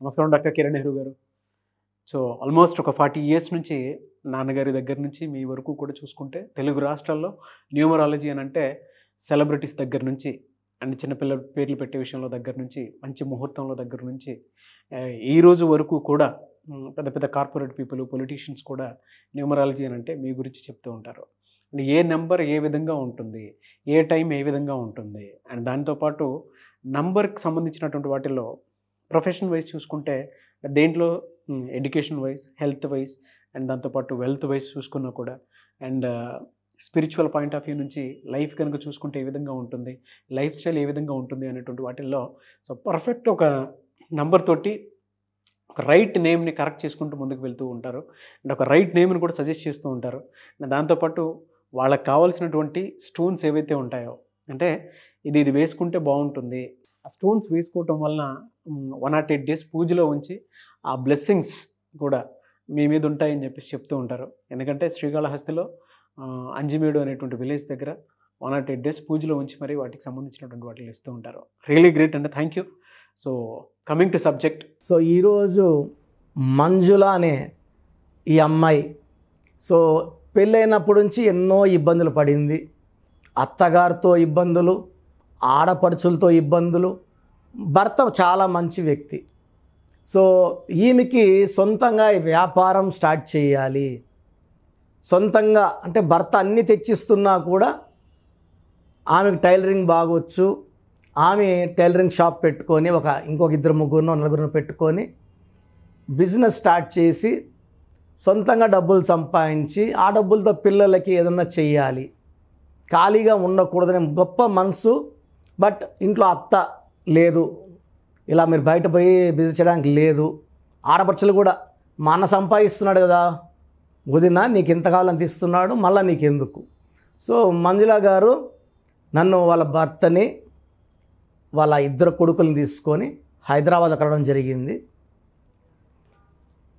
నమస్కారం డాక్టర్ కిరణ్ నెహ్రూ గారు. So almost ఒక 40 ఇయర్స్ నుంచి నాన్నగారి దగ్గర నుంచి మీ వరకు కూడా చూసుకుంటే తెలుగు రాష్ట్రాల్లో న్యూమరాలజీ అని అంటే సెలబ్రిటీస్ దగ్గర నుంచి అండ్ చిన్నపిల్లల పేర్లు పెట్టే విషయంలో దగ్గర నుంచి మంచి ముహూర్తంలో దగ్గర నుంచి ఈ రోజు వరకు కూడా పెద్ద పెద్ద కార్పొరేట్ పీపుల్ పొలిటీషియన్స్ కూడా న్యూమరాలజీ అని అంటే మీ గురించి చెప్తూ ఉంటారు. అండ్ ఏ నెంబర్ ఏ విధంగా ఉంటుంది, ఏ టైం ఏ విధంగా ఉంటుంది, అండ్ దాంతోపాటు నంబర్కి సంబంధించినటువంటి వాటిల్లో ప్రొఫెషన్ వైజ్ చూసుకుంటే దేంట్లో education wise, health wise and దాంతోపాటు వెల్త్ వైజ్ చూసుకున్నా కూడా and spiritual point of view నుంచి లైఫ్ కనుక చూసుకుంటే ఏ విధంగా ఉంటుంది, లైఫ్ స్టైల్ ఏ విధంగా ఉంటుంది అనేటువంటి వాటిల్లో సో పర్ఫెక్ట్ ఒక నంబర్ తోటి ఒక రైట్ నేమ్ని కరెక్ట్ చేసుకుంటూ ముందుకు వెళ్తూ ఉంటారు అండ్ ఒక రైట్ నేమ్ని కూడా సజెస్ట్ చేస్తూ ఉంటారు. దాంతోపాటు వాళ్ళకి కావాల్సినటువంటి స్టోన్స్ ఏవైతే ఉంటాయో అంటే ఇది వేసుకుంటే బాగుంటుంది, ఆ స్టోన్స్ వేసుకోవటం వలన 108 days పూజలో ఉంచి ఆ బ్లెస్సింగ్స్ కూడా మీ మీద ఉంటాయని చెప్పేసి చెప్తూ ఉంటారు. ఎందుకంటే శ్రీకాళహస్తిలో అంజిమేడు అనేటువంటి విలేజ్ దగ్గర 108 days పూజలో ఉంచి మరి వాటికి సంబంధించినటువంటి వాటిని ఇస్తూ ఉంటారు. రియలీ గ్రేట్ అండి, thank you. So coming to subject, so ఈరోజు మంజుల అనే ఈ అమ్మాయి సో పెళ్ళైనప్పటి నుంచి ఎన్నో ఇబ్బందులు పడింది. అత్తగారితో ఇబ్బందులు, ఆడపడుచులతో ఇబ్బందులు. భర్త చాలా మంచి వ్యక్తి. సో ఈమెకి సొంతంగా వ్యాపారం స్టార్ట్ చేయాలి. సొంతంగా అంటే భర్త అన్నీ తెచ్చిస్తున్నా కూడా ఆమెకు టైలరింగ్ బాగొచ్చు. ఆమె టైలరింగ్ షాప్ పెట్టుకొని ఇంకొక 2-3 పెట్టుకొని బిజినెస్ స్టార్ట్ చేసి సొంతంగా డబ్బులు సంపాదించి ఆ డబ్బులతో పిల్లలకి ఏదన్నా చెయ్యాలి, ఖాళీగా ఉండకూడదనే గొప్ప మనసు. బట్ ఇంట్లో అత్త లేదు, ఇలా మీరు బయట పోయి బిజినెస్ చేయడానికి లేదు. ఆడపడుచులు కూడా మా అన్న సంపాదిస్తున్నాడు కదా వదినా, నీకు ఎంత కావాలని తీస్తున్నాడు, మళ్ళీ నీకెందుకు. సో మంజుల గారు నన్ను, వాళ్ళ భర్తని, వాళ్ళ 2 కొడుకులను తీసుకొని హైదరాబాద్ వెళ్ళడం జరిగింది.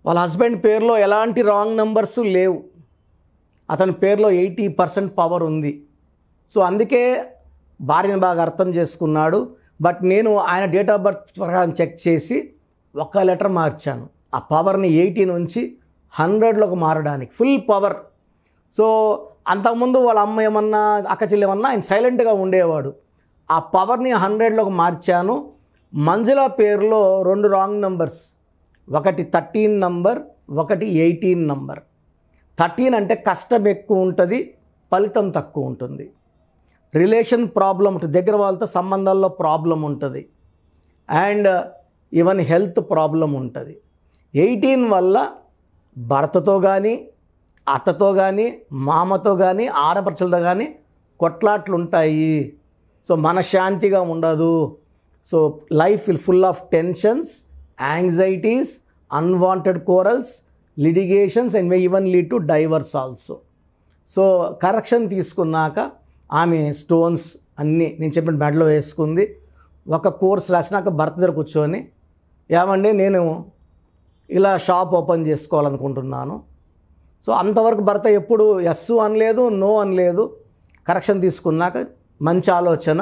వాళ్ళ హస్బెండ్ పేరులో ఎలాంటి రాంగ్ నెంబర్స్ లేవు, అతని పేరులో 80% పవర్ ఉంది. సో అందుకే భార్యను బాగా అర్థం చేసుకున్నాడు. బట్ నేను ఆయన డేట్ ఆఫ్ బర్త్ ప్రకారం చెక్ చేసి 1 లెటర్ మార్చాను, ఆ పవర్ని 80 నుంచి 100లోకి మారడానికి ఫుల్ పవర్. సో అంతకుముందు వాళ్ళ అమ్మ ఏమన్నా అక్క చెల్లి ఏమన్నా ఆయన సైలెంట్గా ఉండేవాడు. ఆ పవర్ని 100లోకి మార్చాను. మంజుల పేరులో 2 రాంగ్ నెంబర్స్, ఒకటి 13 నంబర్, ఒకటి 18 నంబర్. 13 అంటే కష్టం ఎక్కువ ఉంటుంది, ఫలితం తక్కువ ఉంటుంది. రిలేషన్ ప్రాబ్లం ఉంటుంది, దగ్గర వాళ్ళతో సంబంధాల్లో ప్రాబ్లం ఉంటుంది, అండ్ ఈవెన్ హెల్త్ ప్రాబ్లం ఉంటుంది. 18 వల్ల భర్తతో కానీ, అత్తతో కానీ, మామతో కానీ, ఆడపడుచులతో కానీ కొట్లాట్లు ఉంటాయి. సో మనశ్శాంతిగా ఉండదు. So life will full of tensions, anxieties, unwanted corals, litigations and may even lead to divorce also. So correction తీసుకున్నాక ఆమె స్టోన్స్ అన్నీ నేను చెప్పిన బెడ్లో వేసుకుంది. ఒక కోర్స్ రాసినాక భర్త దగ్గర కూర్చొని, ఏమండి నేను ఇలా షాప్ ఓపెన్ చేసుకోవాలనుకుంటున్నాను. సో అంతవరకు భర్త ఎప్పుడు ఎస్ అనలేదు, నో అనలేదు. కరెక్షన్ తీసుకున్నాక మంచి ఆలోచన,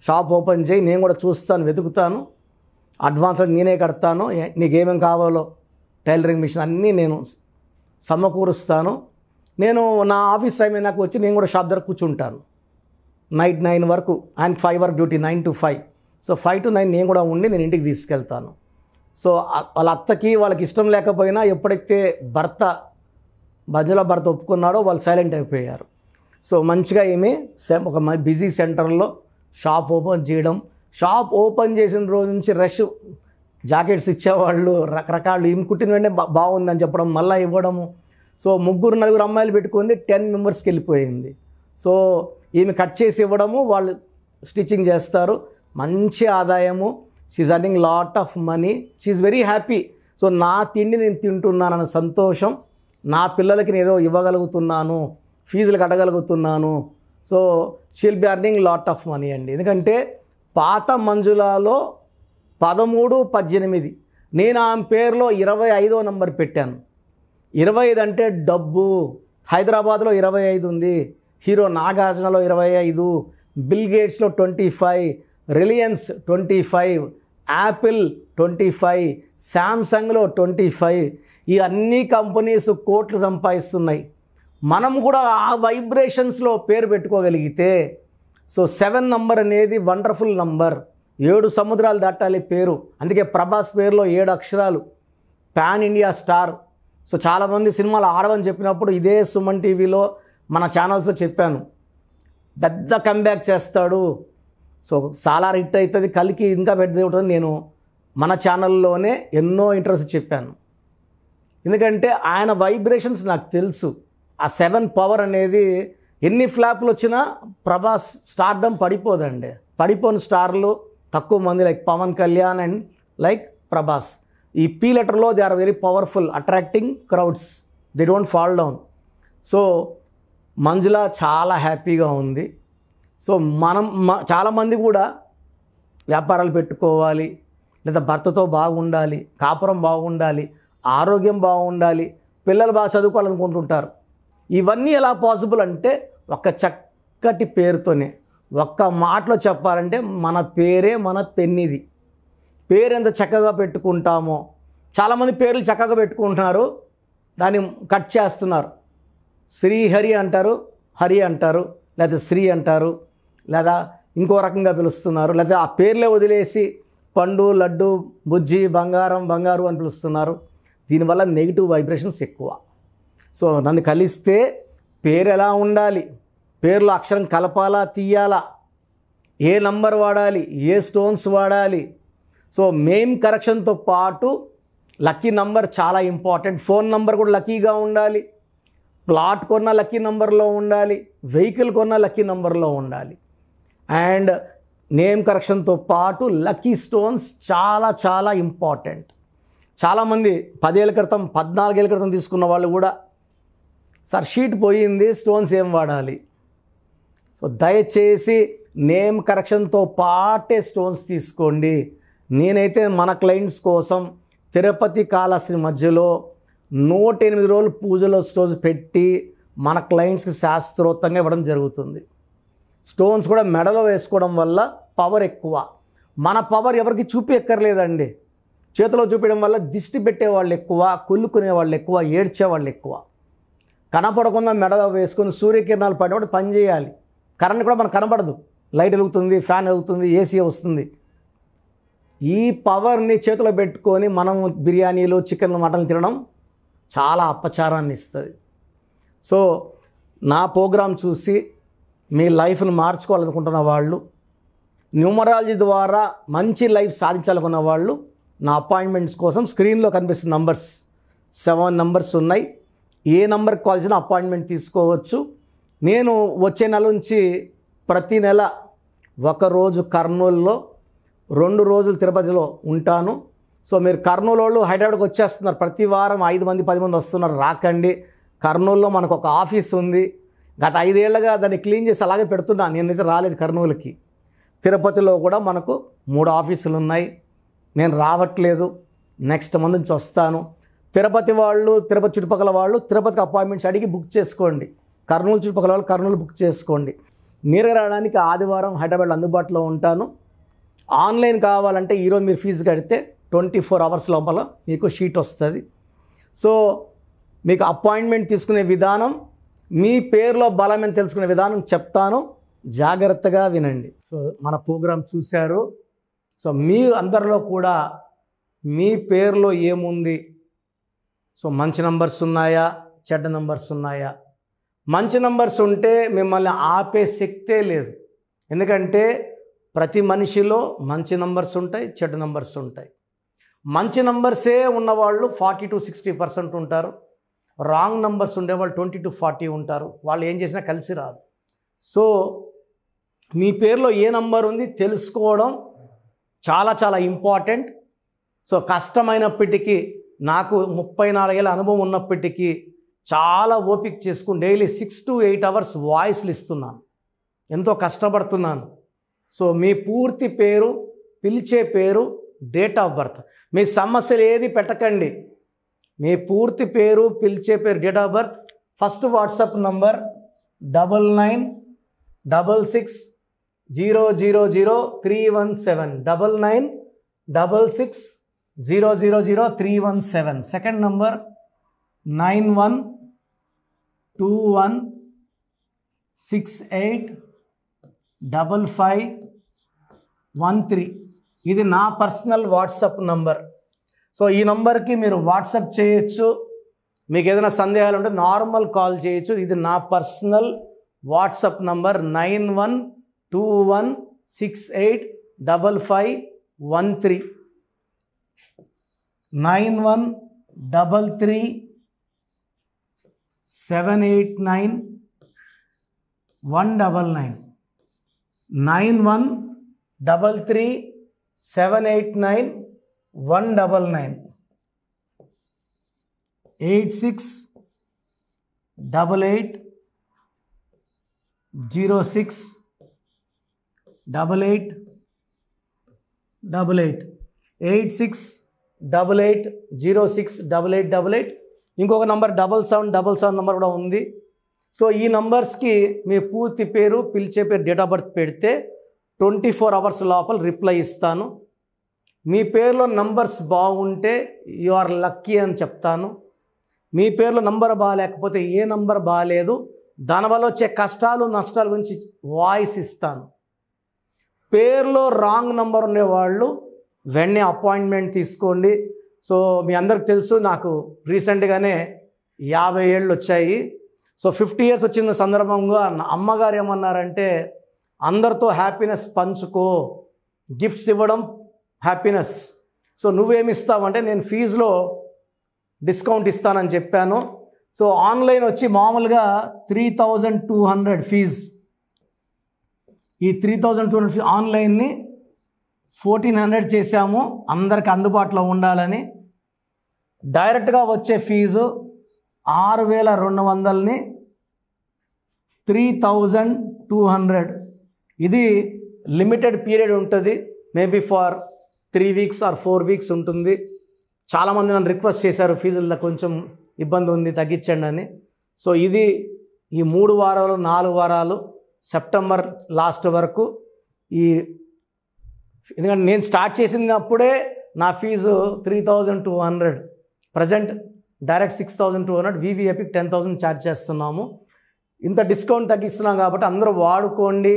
షాప్ ఓపెన్ చేయి, నేను కూడా చూస్తాను, వెతుకుతాను, అడ్వాన్స్ నేనే కడతాను, నీకేమేమి కావాలో టైలరింగ్ మిషన్ అన్నీ నేను సమకూరుస్తాను. నేను నా ఆఫీస్ టైం అయినాక వచ్చి నేను కూడా షాప్ దగ్గర కూర్చుంటాను. నైట్ 9 వరకు, ఆయనకి 5 వరకు డ్యూటీ, 9 to 5. సో 5 to 9 నేను కూడా ఉండి నేను ఇంటికి తీసుకెళ్తాను. సో వాళ్ళ అత్తకి వాళ్ళకి ఇష్టం లేకపోయినా ఎప్పుడైతే మంజుల భర్త ఒప్పుకున్నాడో వాళ్ళు సైలెంట్ అయిపోయారు. సో మంచిగా ఏమి ఒక బిజీ సెంటర్లో షాప్ ఓపెన్ చేయడం. షాప్ ఓపెన్ చేసిన రోజు నుంచి రష్, జాకెట్స్ ఇచ్చేవాళ్ళు రకరకాలు, ఈమె కుట్టిన వెంటనే బాగుందని చెప్పడం, మళ్ళీ ఇవ్వడము. సో 3-4 అమ్మాయిలు పెట్టుకుంది, 10 మెంబర్స్కి వెళ్ళిపోయింది. సో ఈమె కట్ చేసి ఇవ్వడము, వాళ్ళు స్టిచ్చింగ్ చేస్తారు, మంచి ఆదాయము. She's earning lot of money, she's very happy. So నా తిండి నేను తింటున్నానన్న సంతోషం, నా పిల్లలకి నేను ఏదో ఇవ్వగలుగుతున్నాను, ఫీజులు కట్టగలుగుతున్నాను. So she'll be earning lot of money అండి. ఎందుకంటే పాత మంజులలో 13, 18, నేను ఆమె పేరులో 25వ నంబర్ పెట్టాను. 25 అంటే డబ్బు. హైదరాబాద్లో 25 ఉంది, హీరో నాగార్జునలో 25, బిల్ గేట్స్లో 25, రిలయన్స్ 25, యాపిల్ 25, శాంసంగ్లో 25, ఈ అన్ని కంపెనీస్ కోట్లు సంపాదిస్తున్నాయి. మనం కూడా ఆ వైబ్రేషన్స్లో పేరు పెట్టుకోగలిగితే, సో 7 నంబర్ అనేది వండర్ఫుల్ నంబర్. 7 సముద్రాలు దాటాలి పేరు. అందుకే ప్రభాస్ పేరులో 7 అక్షరాలు, పాన్ ఇండియా స్టార్. సో చాలామంది సినిమాలు ఆడవని చెప్పినప్పుడు ఇదే సుమన్ టీవీలో మన ఛానల్స్లో చెప్పాను, పెద్ద కంబ్యాక్ చేస్తాడు, సో చాలా హిట్ అవుతుంది, కలికి ఇంకా పెద్దది ఉంటుంది. నేను మన ఛానల్లోనే ఎన్నో ఇంటర్వ్యూస్ చెప్పాను. ఎందుకంటే ఆయన వైబ్రేషన్స్ నాకు తెలుసు. ఆ 7 పవర్ అనేది ఎన్ని ఫ్లాప్లు వచ్చినా ప్రభాస్ స్టార్డమ్ పడిపోదండి. పడిపోని స్టార్లు తక్కువ మంది, like Pavan Kalyan and like Prabhas. ఈ పీ లెటర్లో they are very powerful, attracting crowds, they don't fall down. So Manjula చాలా హ్యాపీగా ఉంది. సో చాలామంది కూడా వ్యాపారాలు పెట్టుకోవాలి, లేదా భర్తతో బాగుండాలి, కాపురం బాగుండాలి, ఆరోగ్యం బాగుండాలి, పిల్లలు బాగా చదువుకోవాలనుకుంటుంటారు. ఇవన్నీ ఎలా పాసిబుల్ అంటే ఒక చక్కటి పేరుతోనే. ఒక్క మాటలో చెప్పాలంటే మన పేరే మన పెన్నిది. పేరు ఎంత చక్కగా పెట్టుకుంటామో, చాలామంది పేర్లు చక్కగా పెట్టుకుంటున్నారు, దాన్ని కట్ చేస్తున్నారు. శ్రీహరి అంటారు, హరి అంటారు, లేదా శ్రీ అంటారు, లేదా ఇంకో రకంగా పిలుస్తున్నారు, లేదా ఆ పేర్లే వదిలేసి పండు, లడ్డు, బుజ్జి, బంగారం, బంగారు అని పిలుస్తున్నారు. దీనివల్ల నెగిటివ్ వైబ్రేషన్స్ ఎక్కువ. సో నన్ను కలిస్తే పేరు ఎలా ఉండాలి, పేర్లో అక్షరం కలపాలా తీయాలా, ఏ నంబర్ వాడాలి, ఏ స్టోన్స్ వాడాలి, సో మెయిన్ కరెక్షన్తో పాటు లక్కీ నంబర్ చాలా ఇంపార్టెంట్. ఫోన్ నంబర్ కూడా లక్కీగా ఉండాలి, ప్లాట్ కొన్న లక్కీ నంబర్లో ఉండాలి, వెహికల్ కొన్న లక్కీ నంబర్లో ఉండాలి. అండ్ నేమ్ కరెక్షన్తో పాటు లక్కీ స్టోన్స్ చాలా చాలా ఇంపార్టెంట్. చాలామంది 10 ఏళ్ళ క్రితం 14 ఏళ్ళ క్రితం తీసుకున్న వాళ్ళు కూడా, సార్ షీట్ పోయింది, స్టోన్స్ ఏం వాడాలి? సో దయచేసి నేమ్ కరెక్షన్తో పాటే స్టోన్స్ తీసుకోండి. నేనైతే మన క్లయింట్స్ కోసం తిరుపతి కాళహస్తి మధ్యలో 108 రోజులు పూజలో స్టోన్స్ పెట్టి మన క్లయింట్స్కి శాస్త్రోక్తంగా ఇవ్వడం జరుగుతుంది. స్టోన్స్ కూడా మెడలో వేసుకోవడం వల్ల పవర్ ఎక్కువ. మన పవర్ ఎవరికి చూపించక్కర్లేదండి. చేతిలో చూపించడం వల్ల దిష్టి పెట్టేవాళ్ళు ఎక్కువ, కుళ్ళుకునే వాళ్ళు ఎక్కువ, ఏడ్చేవాళ్ళు ఎక్కువ. కనపడకుండా మెడలో వేసుకొని సూర్యకిరణాలు పడినప్పుడు పని చేయాలి. కరెంట్ కూడా మనకు కనపడదు, లైట్ వెలుగుతుంది, ఫ్యాన్ వెలుగుతుంది, ఏసీ వస్తుంది. ఈ పవర్ని చేతిలో పెట్టుకొని మనం బిర్యానీలు, చికెన్లు, మటన్లు తినడం చాలా అపచారాన్ని ఇస్తుంది. సో నా ప్రోగ్రాం చూసి మీ లైఫ్ను మార్చుకోవాలనుకుంటున్న వాళ్ళు, న్యూమరాలజీ ద్వారా మంచి లైఫ్ సాధించాలనుకున్న వాళ్ళు, నా అపాయింట్మెంట్స్ కోసం స్క్రీన్లో కనిపిస్తున్న నంబర్స్ 7 నంబర్స్ ఉన్నాయి. ఏ నంబర్కి కావాల్సిన అపాయింట్మెంట్ తీసుకోవచ్చు. నేను వచ్చే నెల నుంచి ప్రతి నెల 1 రోజు కర్నూలులో, 2 రోజులు తిరుపతిలో ఉంటాను. సో మీరు కర్నూలు వాళ్ళు హైదరాబాద్కి వచ్చేస్తున్నారు, ప్రతి వారం 5 మంది 10 మంది వస్తున్నారు, రాకండి. కర్నూలులో మనకు ఒక ఆఫీస్ ఉంది, గత 5 ఏళ్ళుగా దాన్ని క్లీన్ చేసి అలాగే పెడుతున్నాను. నేనైతే రాలేదు కర్నూలుకి. తిరుపతిలో కూడా మనకు 3 ఆఫీసులు ఉన్నాయి, నేను రావట్లేదు, నెక్స్ట్ మంత్ నుంచి వస్తాను. తిరుపతి వాళ్ళు, తిరుపతి చుట్టుపక్కల వాళ్ళు తిరుపతికి అపాయింట్మెంట్స్ అడిగి బుక్ చేసుకోండి. కర్నూలు చుట్టుపక్కల వాళ్ళు కర్నూలు బుక్ చేసుకోండి. నేరుగా రావడానికి ఆదివారం హైదరాబాద్లో అందుబాటులో ఉంటాను. ఆన్లైన్ కావాలంటే ఈరోజు మీరు ఫీజు కడితే 24 అవర్స్ లోపల మీకు షీట్ వస్తుంది. సో మీకు అపాయింట్మెంట్ తీసుకునే విధానం, మీ పేరులో బలమని తెలుసుకునే విధానం చెప్తాను, జాగ్రత్తగా వినండి. సో మన ప్రోగ్రాం చూశారు. సో మీ అందరిలో కూడా మీ పేరులో ఏముంది, సో మంచి నంబర్స్ ఉన్నాయా, చెడ్డ నంబర్స్ ఉన్నాయా? మంచి నంబర్స్ ఉంటే మిమ్మల్ని ఆపే శక్తే లేదు. ఎందుకంటే ప్రతి మనిషిలో మంచి నంబర్స్ ఉంటాయి, చెడ్డ నంబర్స్ ఉంటాయి. మంచి నంబర్సే ఉన్నవాళ్ళు 40 to 60% ఉంటారు. రాంగ్ నంబర్స్ ఉండేవాళ్ళు 20 to 40 ఉంటారు. వాళ్ళు ఏం చేసినా కలిసి రాదు. సో మీ పేరులో ఏ నంబర్ ఉంది తెలుసుకోవడం చాలా చాలా ఇంపార్టెంట్. సో కష్టమైనప్పటికీ, నాకు 34 ఏళ్ళ అనుభవం ఉన్నప్పటికీ చాలా ఓపిక చేసుకుని డైలీ 6 to 8 అవర్స్ వాయిస్లు ఇస్తున్నాను, ఎంతో కష్టపడుతున్నాను. సో మీ పూర్తి పేరు, పిలిచే పేరు, డేట్ ఆఫ్ బర్త్, మీ సమస్యలు ఏది పెట్టకండి. మీ పూర్తి పేరు, పిలిచే పేరు, date of birth, first WhatsApp number 9966000317 9966000317. 66000317. Second number 9121685513. ఇది నా పర్సనల్ వాట్సాప్ నంబర్. సో ఈ నంబర్కి మీరు వాట్సాప్ చేయొచ్చు. మీకు ఏదైనా సందేహాలు ఉంటే నార్మల్ కాల్ చేయొచ్చు. ఇది నా పర్సనల్ వాట్సాప్ నంబర్ 9121685513. 9133789199. 9133789199. 8688068888. 8688068888. ఇంకొక నంబర్ 7777 నంబర్ కూడా ఉంది. సో ఈ నంబర్స్కి మీ పూర్తి పేరు, పిలిచే పేరు, డేట్ ఆఫ్ బర్త్ పెడితే 24 అవర్స్ లోపల రిప్లై ఇస్తాను. మీ పేరులో నంబర్స్ బాగుంటే యు ఆర్ లక్కీ అని చెప్తాను. మీ పేరులో నంబర్ బాగాలేకపోతే ఏ నంబర్ బాగాలేదు, దానివల్ల వచ్చే కష్టాలు నష్టాల గురించి వాయిస్ ఇస్తాను. పేరులో రాంగ్ నంబర్ ఉండేవాళ్ళు వెంటనే అపాయింట్మెంట్ తీసుకోండి. సో మీ అందరికి తెలుసు, నాకు రీసెంట్గానే 50 ఏళ్ళు వచ్చాయి. సో 50 ఇయర్స్ వచ్చిన సందర్భంగా అమ్మగారు ఏమన్నారంటే, అందరితో హ్యాపీనెస్ పంచుకో, గిఫ్ట్స్ ఇవ్వడం హ్యాపీనెస్. సో నువ్వేమి ఇస్తావంటే, నేను ఫీజులో డిస్కౌంట్ ఇస్తానని చెప్పాను. సో ఆన్లైన్ వచ్చి మామూలుగా 3200 ఫీజ్. ఈ 3200 ఫీజ్ ఆన్లైన్ని 1400 చేశాము, అందరికి అందుబాటులో ఉండాలని. డైరెక్ట్గా వచ్చే ఫీజు 6200ని 3200. ఇది లిమిటెడ్ పీరియడ్ ఉంటుంది, maybe for 3 weeks or 4 weeks ఉంటుంది. చాలామంది నన్ను రిక్వెస్ట్ చేశారు, ఫీజుల్లో కొంచెం ఇబ్బంది ఉంది, తగ్గించండి అని. సో ఇది ఈ 3 వారాలు 4 వారాలు సెప్టెంబర్ లాస్ట్ వరకు. ఎందుకంటే నేను స్టార్ట్ చేసినప్పుడే నా ఫీజు 3200. ప్రజెంట్ డైరెక్ట్ 6200, వివిఐపికి 10,000 ఛార్జ్ చేస్తున్నాము. ఇంత డిస్కౌంట్ తగ్గిస్తున్నాం కాబట్టి అందరూ వాడుకోండి.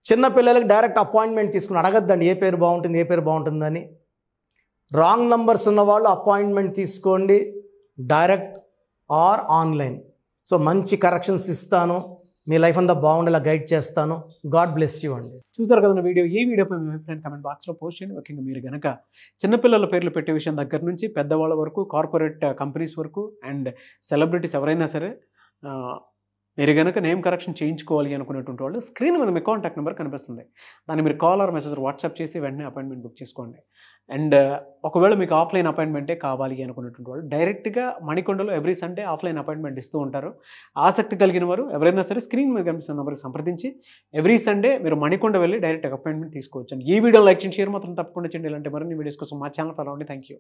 చిన్నపిల్లలకి డైరెక్ట్ అపాయింట్మెంట్ తీసుకుని అడగద్దండి ఏ పేరు బాగుంటుంది, ఏ పేరు బాగుంటుందని. రాంగ్ నంబర్స్ ఉన్నవాళ్ళు అపాయింట్మెంట్ తీసుకోండి, డైరెక్ట్ ఆర్ ఆన్లైన్. సో మంచి కరెక్షన్స్ ఇస్తాను, మీ లైఫ్ అంతా బాగుండేలా గైడ్ చేస్తాను. గాడ్ బ్లెస్ యూ అండి. చూసారు కదా వీడియో. ఈ వీడియోపై మీ అభిప్రాయం కమెంట్ బాక్స్లో పోస్ట్ చేయండి. ముఖ్యంగా మీరు కనుక చిన్నపిల్లల పేర్లు పెట్టే విషయం దగ్గర నుంచి పెద్దవాళ్ళ వరకు, కార్పొరేట్ కంపెనీస్ వరకు అండ్ సెలబ్రిటీస్ ఎవరైనా సరే మీరు కనుక నేమ్ కరెక్షన్ చేయించుకోవాలి అనుకునేటువంటి వాళ్ళు స్క్రీన్ మీద మీ కాంటాక్ట్ నెంబర్ కనిపిస్తుంది. దాన్ని మీరు కాల్ ఆర్ మెసేజ్ వాట్సాప్ చేసి వెంటనే అపాయింట్మెంట్ బుక్ చేసుకోండి. అండ్ ఒకవేళ మీకు ఆఫ్లైన్ అపాయింట్మెంటే కావాలి అనుకునేటువంటి వాళ్ళు డైరెక్ట్గా మణికొండలో ఎవ్రీ సండే ఆఫ్లైన్ అపాయింట్మెంట్ ఇస్తూ ఉంటారు. ఆసక్తి కలిగిన వారు ఎవరైనా సరే స్క్రీన్ మీద కనిపిస్తున్న నెంబర్కి సంప్రదించి ఎవ్రీ సండే మీరు మణికొండ వెళ్ళి డైరెక్ట్ అపాయింట్మెంట్ తీసుకోవచ్చు. ఈ వీడియో లైక్ చేసి షేర్ మాత్రం తప్పకుండా చేయండి. ఇలాంటి మరిన్ని వీడియోస్ కోసం మా ఛానల్ ఫాలో అవ్వండి. Thank you.